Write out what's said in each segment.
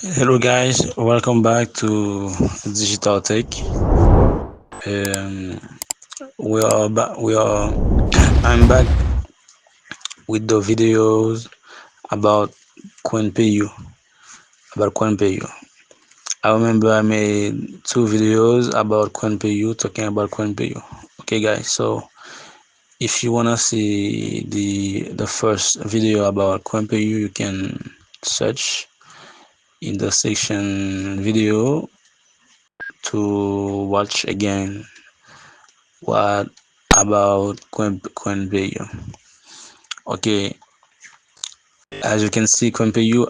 Hello guys, welcome back to Digital Tech. Um, we are back. I'm back with the videos about Coinpayu. About Coinpayu. I remember I made two videos about Coinpayu, talking about Coinpayu. Okay, guys. So if you wanna see the first video about Coinpayu, you can search in the section video to watch again what about Coinpayu. Okay, as you can see, Coinpayu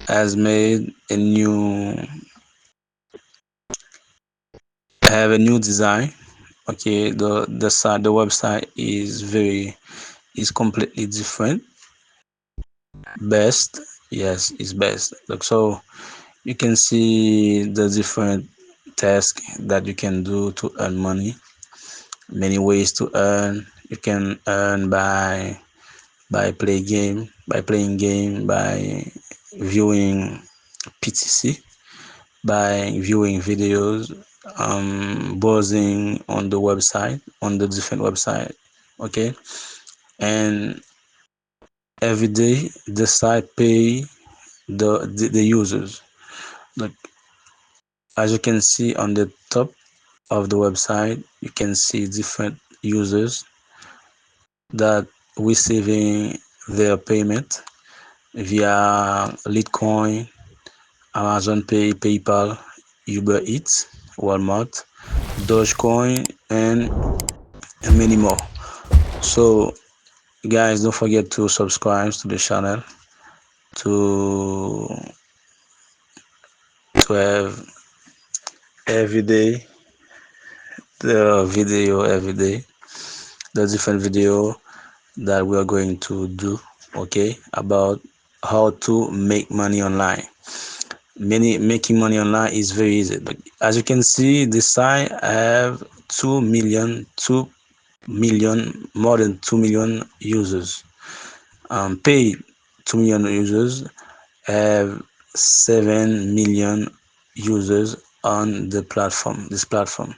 has made a new have a new design. Okay, the website is completely different. Best, yes, it's best. Look, so you can see the different tasks that you can do to earn money. Many ways to earn. You can earn by playing game, by viewing PTC, by viewing videos, browsing on the website, on the different website. Okay, and every day the site pay the users. Like as you can see on the top of the website, you can see different users that receiving their payment via Litecoin, Amazon Pay, PayPal, Uber Eats, Walmart, Dogecoin, and many more. So, guys, don't forget to subscribe to the channel to have every day the video every day, the different video that we are going to do. Okay, about how to make money online. Making money online is very easy. But as you can see, this site have 2 million, more than 2 million users. Paid 2 million users, have 7 million users on the platform. This platform,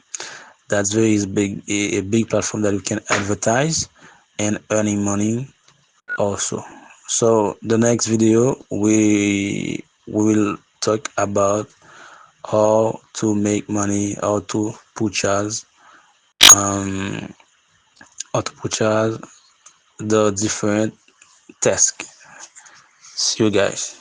that's very big, a big platform that we can advertise and earning money also. So the next video we will talk about how to make money, um how to purchase the different tasks. See you guys.